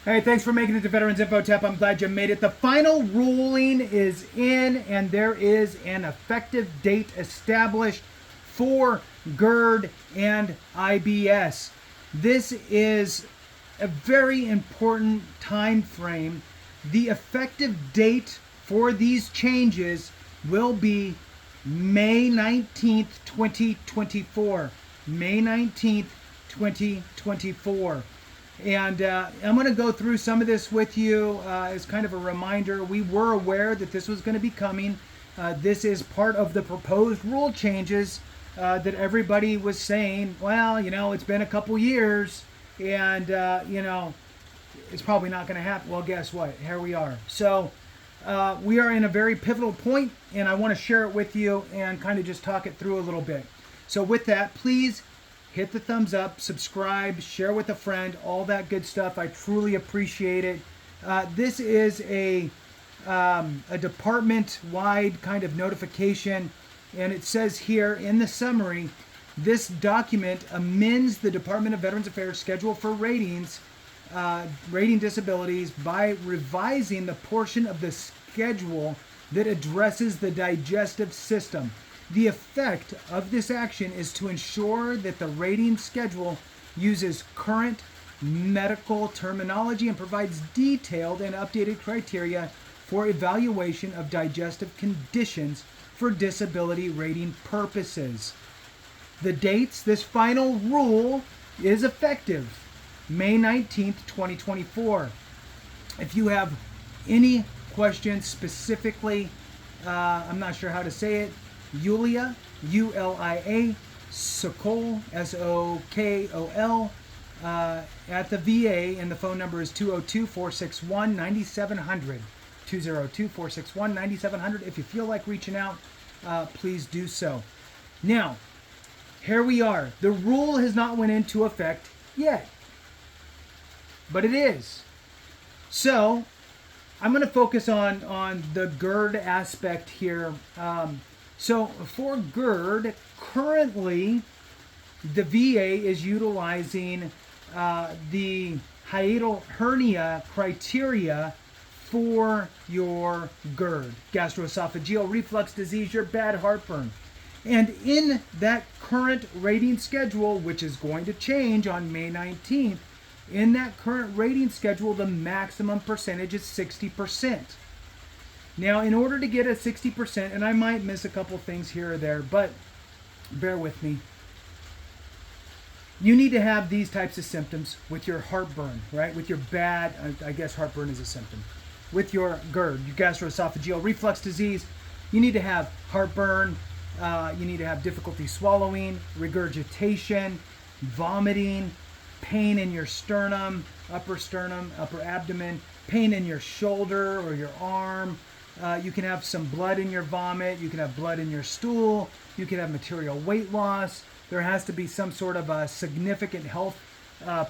Hey, thanks for making it to Veterans Info Tap. I'm glad you made it. The final ruling is in, and there is an effective date established for GERD and IBS. This is a very important time frame. The effective date for these changes will be May 19th, 2024. May 19th, 2024. And I'm going to go through some of this with you as kind of a reminder. We were aware that this was going to be coming. This is part of the proposed rule changes that everybody was saying, well, it's been a couple years and, it's probably not going to happen. Well, guess what? Here we are. So we are in a very pivotal point, and I want to share it with you and kind of just talk it through a little bit. So with that, please hit the thumbs up, subscribe, share with a friend, all that good stuff. I truly appreciate it. This is a department-wide kind of notification, and it says here in the summary, this document amends the Department of Veterans Affairs schedule for ratings, rating disabilities, by revising the portion of the schedule that addresses the digestive system. The effect of this action is to ensure that the rating schedule uses current medical terminology and provides detailed and updated criteria for evaluation of digestive conditions for disability rating purposes. The dates, this final rule is effective May 19th, 2024. If you have any questions specifically, I'm not sure how to say it, Ulia, U-L-I-A, Sokol, S-O-K-O-L, at the VA, and the phone number is 202-461-9700. 202-461-9700. If you feel like reaching out, please do so. Now, here we are. The rule has not went into effect yet, but it is. So, I'm going to focus on the GERD aspect here. So for GERD, currently the VA is utilizing the hiatal hernia criteria for your GERD, gastroesophageal reflux disease, your bad heartburn. And in that current rating schedule, which is going to change on May 19th, in that current rating schedule, the maximum percentage is 60%. Now, in order to get a 60%, and I might miss a couple things here or there, but bear with me, you need to have these types of symptoms with your heartburn, right? With your bad, I guess heartburn is a symptom. With your GERD, your gastroesophageal reflux disease, you need to have heartburn, you need to have difficulty swallowing, regurgitation, vomiting, pain in your sternum, upper abdomen, pain in your shoulder or your arm. You can have some blood in your vomit. You can have blood in your stool. You can have material weight loss. There has to be some sort of a significant health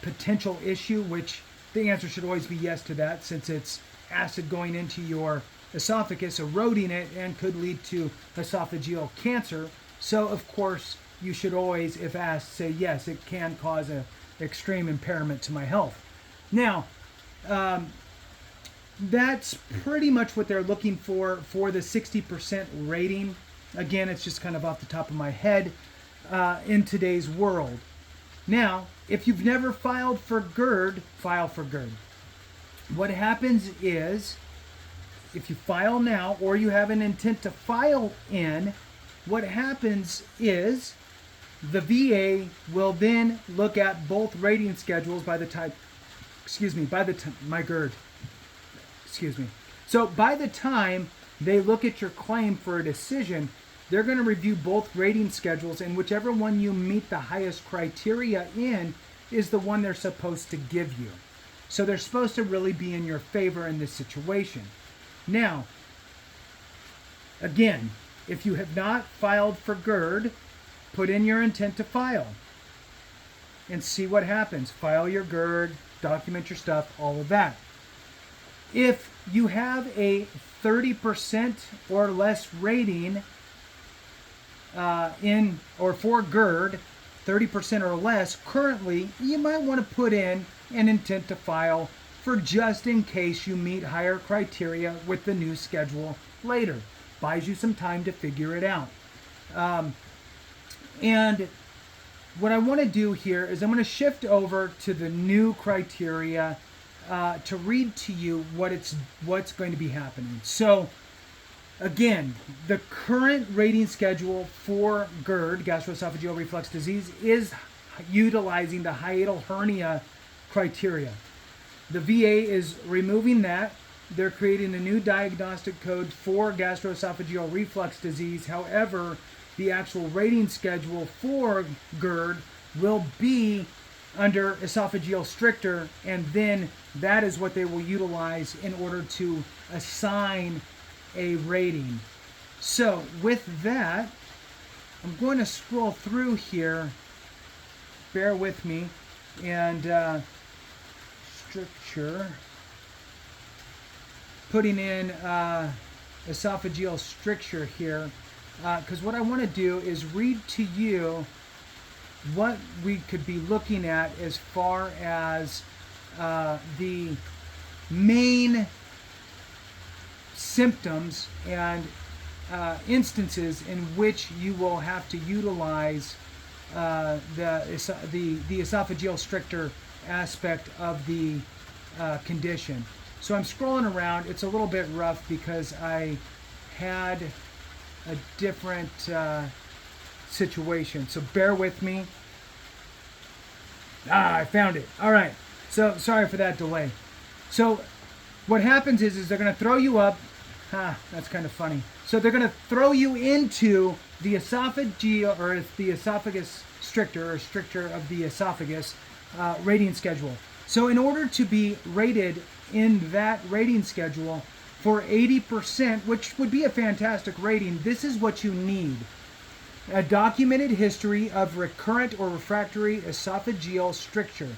potential issue, which the answer should always be yes to that, since it's acid going into your esophagus, eroding it, and could lead to esophageal cancer. So, of course, you should always, if asked, say yes, it can cause an extreme impairment to my health. Now, that's pretty much what they're looking for the 60% rating. Again, it's just kind of off the top of my head in today's world. Now, if you've never filed for GERD, file for GERD. What happens is, if you file now or you have an intent to file in, what happens is the VA will then look at both rating schedules by the time, my GERD. So by the time they look at your claim for a decision, they're going to review both rating schedules, and whichever one you meet the highest criteria in is the one they're supposed to give you. So they're supposed to really be in your favor in this situation. Now, again, if you have not filed for GERD, put in your intent to file and see what happens. File your GERD, document your stuff, all of that. If you have a 30% or less rating for GERD, 30% or less, currently, you might want to put in an intent to file for just in case you meet higher criteria with the new schedule later. Buys you some time to figure it out. And what I want to do here is I'm going to shift over to the new criteria to read to you what's going to be happening. So again, the current rating schedule for GERD, gastroesophageal reflux disease, is utilizing the hiatal hernia criteria. The VA is removing that. They're creating a new diagnostic code for gastroesophageal reflux disease. However, the actual rating schedule for GERD will be under esophageal stricture, and then that is what they will utilize in order to assign a rating. So with that, I'm going to scroll through here. Bear with me. And stricture, putting in esophageal stricture here, because what I want to do is read to you what we could be looking at as far as the main symptoms and instances in which you will have to utilize the esophageal stricture aspect of the condition. So I'm scrolling around. It's a little bit rough because I had a different situation. So bear with me. I found it. All right. So sorry for that delay. So what happens is they're going to throw you up. That's kind of funny. So they're going to throw you into the esophageal, or the esophagus stricture, or stricture of the esophagus rating schedule. So in order to be rated in that rating schedule for 80%, which would be a fantastic rating, this is what you need. A documented history of recurrent or refractory esophageal stricture,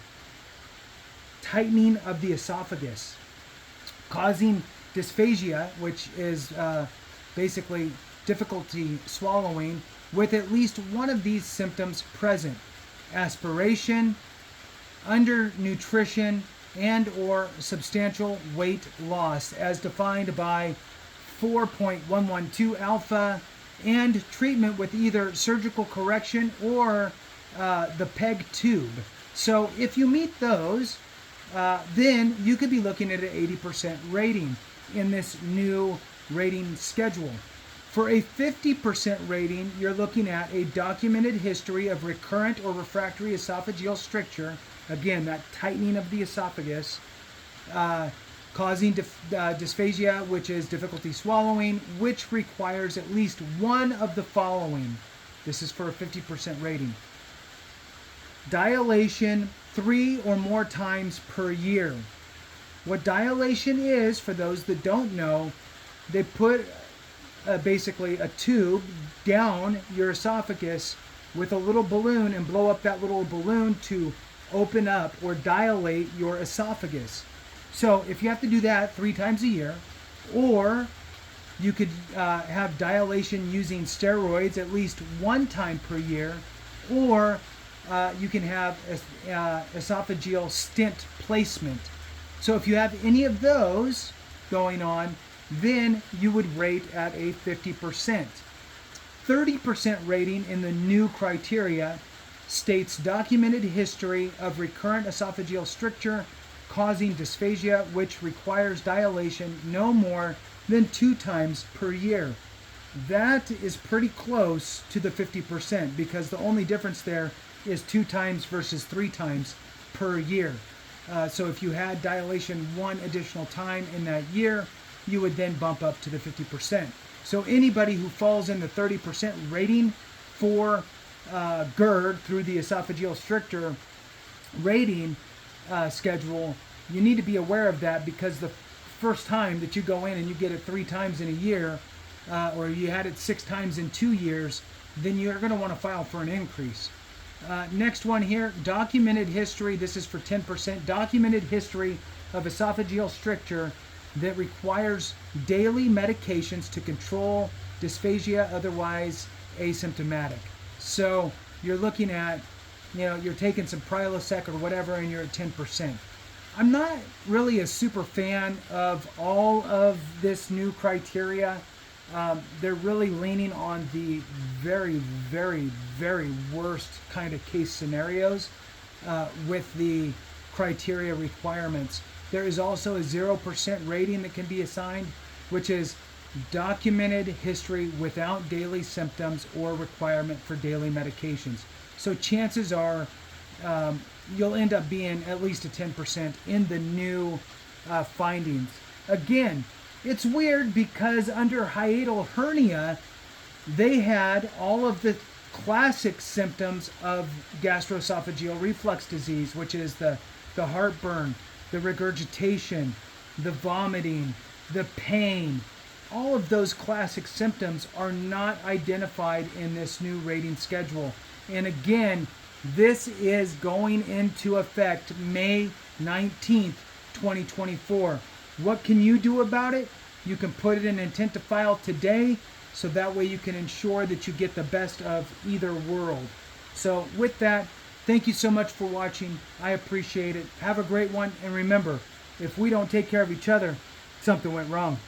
tightening of the esophagus, causing dysphagia, which is basically difficulty swallowing, with at least one of these symptoms present: aspiration, undernutrition, and or substantial weight loss, as defined by 4.112 alpha, and treatment with either surgical correction or the PEG tube. So if you meet those, then you could be looking at an 80% rating in this new rating schedule. For a 50% rating, you're looking at a documented history of recurrent or refractory esophageal stricture, again, that tightening of the esophagus, causing dysphagia, which is difficulty swallowing, which requires at least one of the following. This is for a 50% rating. Dilation 3 or more times per year. What dilation is, for those that don't know, they put basically a tube down your esophagus with a little balloon and blow up that little balloon to open up or dilate your esophagus. So if you have to do that 3 times a year, or you could have dilation using steroids at least 1 time per year, or you can have esophageal stent placement. So if you have any of those going on, then you would rate at a 50%. 30% rating in the new criteria states documented history of recurrent esophageal stricture causing dysphagia, which requires dilation no more than 2 times per year. That is pretty close to the 50%, because the only difference there is 2 times versus 3 times per year. So if you had dilation 1 additional time in that year, you would then bump up to the 50%. So anybody who falls in the 30% rating for GERD through the esophageal stricture rating schedule, you need to be aware of that, because the first time that you go in and you get it 3 times in a year, or you had it 6 times in 2 years, then you're going to want to file for an increase. Next one here, documented history. This is for 10%. Documented history of esophageal stricture that requires daily medications to control dysphagia, otherwise asymptomatic. So you're looking at, you're taking some Prilosec or whatever, and you're at 10%. I'm not really a super fan of all of this new criteria. They're really leaning on the very, very, very worst kind of case scenarios with the criteria requirements. There is also a 0% rating that can be assigned, which is documented history without daily symptoms or requirement for daily medications. So chances are you'll end up being at least a 10% in the new findings. Again, it's weird because under hiatal hernia, they had all of the classic symptoms of gastroesophageal reflux disease, which is the heartburn, the regurgitation, the vomiting, the pain. All of those classic symptoms are not identified in this new rating schedule. And again, this is going into effect May 19th, 2024. What can you do about it? You can put it in intent to file today, so that way you can ensure that you get the best of either world. So with that, thank you so much for watching. I appreciate it. Have a great one. And remember, if we don't take care of each other, something went wrong.